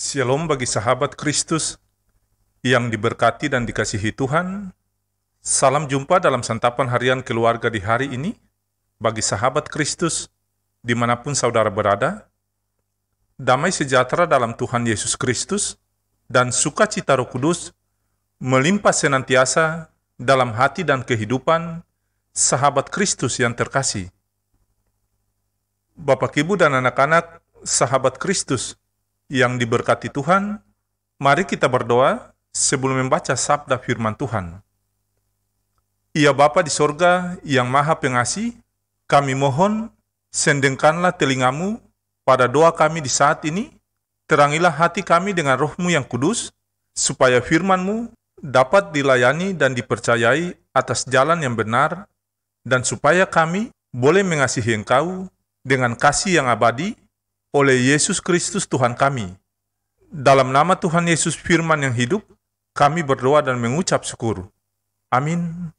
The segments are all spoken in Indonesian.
Shalom bagi sahabat Kristus yang diberkati dan dikasihi Tuhan. Salam jumpa dalam santapan harian keluarga di hari ini. Bagi sahabat Kristus, dimanapun saudara berada, damai sejahtera dalam Tuhan Yesus Kristus dan sukacita Roh Kudus melimpah senantiasa dalam hati dan kehidupan sahabat Kristus yang terkasih. Bapak, Ibu, dan anak-anak sahabat Kristus yang diberkati Tuhan, mari kita berdoa sebelum membaca sabda firman Tuhan. Ya Bapa di sorga yang maha pengasih, kami mohon sendengkanlah telingamu pada doa kami di saat ini, terangilah hati kami dengan roh-Mu yang kudus, supaya firman-Mu dapat dilayani dan dipercayai atas jalan yang benar, dan supaya kami boleh mengasihi Engkau dengan kasih yang abadi, oleh Yesus Kristus Tuhan kami. Dalam nama Tuhan Yesus firman yang hidup, kami berdoa dan mengucap syukur. Amin.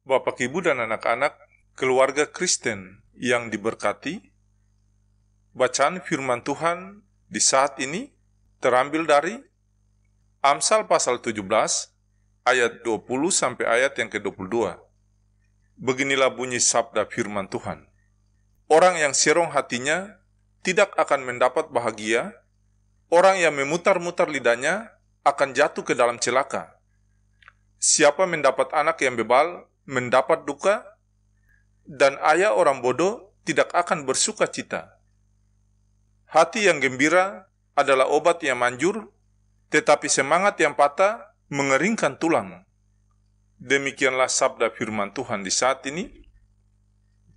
Bapak, Ibu, dan anak-anak keluarga Kristen yang diberkati, bacaan firman Tuhan di saat ini terambil dari Amsal pasal 17 ayat 20 sampai ayat yang ke-22. Beginilah bunyi sabda firman Tuhan. Orang yang serong hatinya tidak akan mendapat bahagia. Orang yang memutar-mutar lidahnya akan jatuh ke dalam celaka. Siapa mendapat anak yang bebal, mendapat duka, dan ayah orang bodoh tidak akan bersuka cita. Hati yang gembira adalah obat yang manjur, tetapi semangat yang patah mengeringkan tulang. Demikianlah sabda firman Tuhan di saat ini.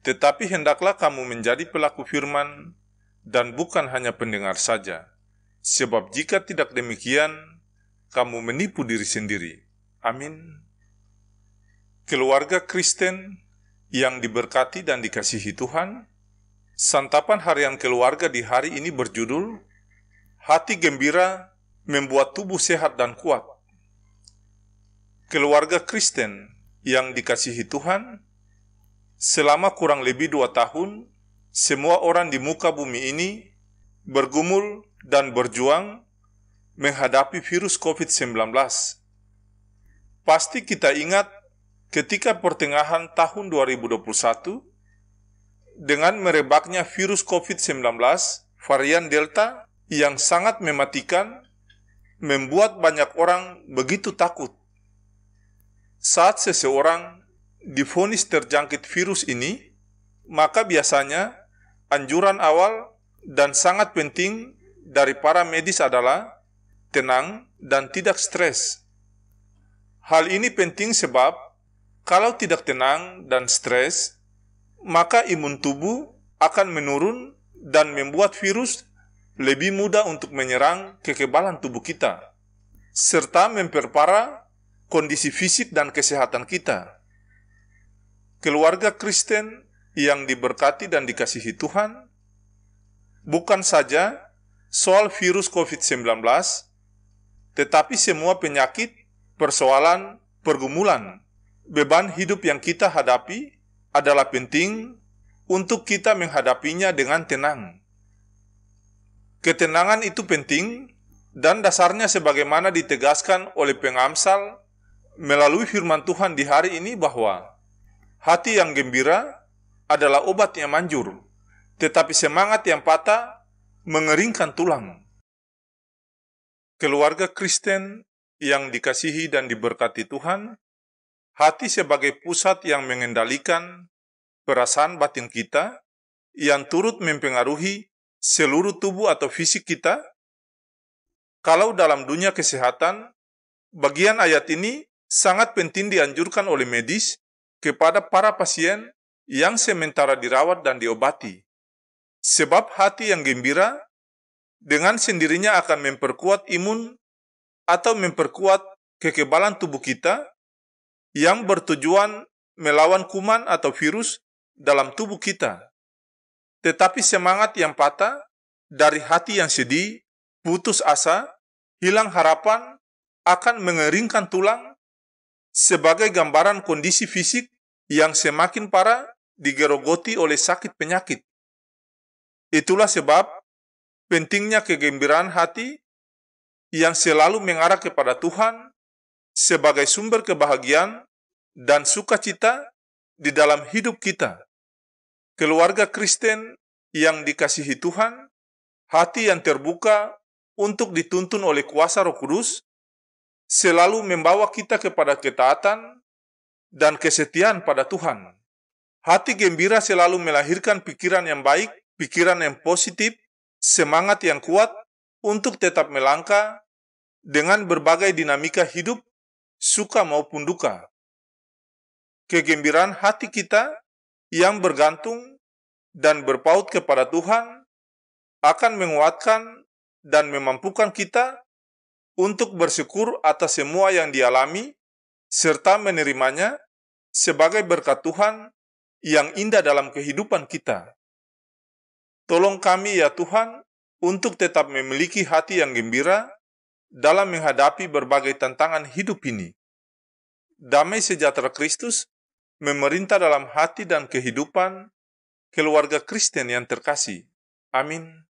Tetapi hendaklah kamu menjadi pelaku firman dan bukan hanya pendengar saja. Sebab jika tidak demikian, kamu menipu diri sendiri. Amin. Keluarga Kristen yang diberkati dan dikasihi Tuhan, santapan harian keluarga di hari ini berjudul, Hati Gembira Membuat Tubuh Sehat dan Kuat. Keluarga Kristen yang dikasihi Tuhan, selama kurang lebih 2 tahun, semua orang di muka bumi ini bergumul dan berjuang menghadapi virus COVID-19. Pasti kita ingat ketika pertengahan tahun 2021, dengan merebaknya virus COVID-19, varian Delta yang sangat mematikan, membuat banyak orang begitu takut. Saat seseorang divonis terjangkit virus ini, maka biasanya anjuran awal dan sangat penting dari para medis adalah tenang dan tidak stres. Hal ini penting sebab kalau tidak tenang dan stres, maka imun tubuh akan menurun dan membuat virus lebih mudah untuk menyerang kekebalan tubuh kita, serta memperparah kondisi fisik dan kesehatan kita. Keluarga Kristen yang diberkati dan dikasihi Tuhan, bukan saja soal virus COVID-19, tetapi semua penyakit, persoalan, pergumulan, beban hidup yang kita hadapi adalah penting untuk kita menghadapinya dengan tenang. Ketenangan itu penting dan dasarnya sebagaimana ditegaskan oleh pengamsal melalui firman Tuhan di hari ini bahwa hati yang gembira adalah obat yang manjur, tetapi semangat yang patah mengeringkan tulang. Keluarga Kristen yang dikasihi dan diberkati Tuhan, hati sebagai pusat yang mengendalikan perasaan batin kita, yang turut mempengaruhi seluruh tubuh atau fisik kita. Kalau dalam dunia kesehatan, bagian ayat ini sangat penting dianjurkan oleh medis kepada para pasien yang sementara dirawat dan diobati. Sebab hati yang gembira dengan sendirinya akan memperkuat imun atau memperkuat kekebalan tubuh kita yang bertujuan melawan kuman atau virus dalam tubuh kita. Tetapi semangat yang patah dari hati yang sedih, putus asa, hilang harapan akan mengeringkan tulang sebagai gambaran kondisi fisik yang semakin parah digerogoti oleh sakit penyakit. Itulah sebab pentingnya kegembiraan hati yang selalu mengarah kepada Tuhan sebagai sumber kebahagiaan dan sukacita di dalam hidup kita. Keluarga Kristen yang dikasihi Tuhan, hati yang terbuka untuk dituntun oleh kuasa Roh Kudus, selalu membawa kita kepada ketaatan dan kesetiaan pada Tuhan. Hati gembira selalu melahirkan pikiran yang baik, pikiran yang positif, semangat yang kuat untuk tetap melangkah dengan berbagai dinamika hidup, suka maupun duka. Kegembiraan hati kita yang bergantung dan berpaut kepada Tuhan akan menguatkan dan memampukan kita untuk bersyukur atas semua yang dialami serta menerimanya sebagai berkat Tuhan yang indah dalam kehidupan kita. Tolong kami ya Tuhan untuk tetap memiliki hati yang gembira dalam menghadapi berbagai tantangan hidup ini. Damai sejahtera Kristus memerintah dalam hati dan kehidupan keluarga Kristen yang terkasih. Amin.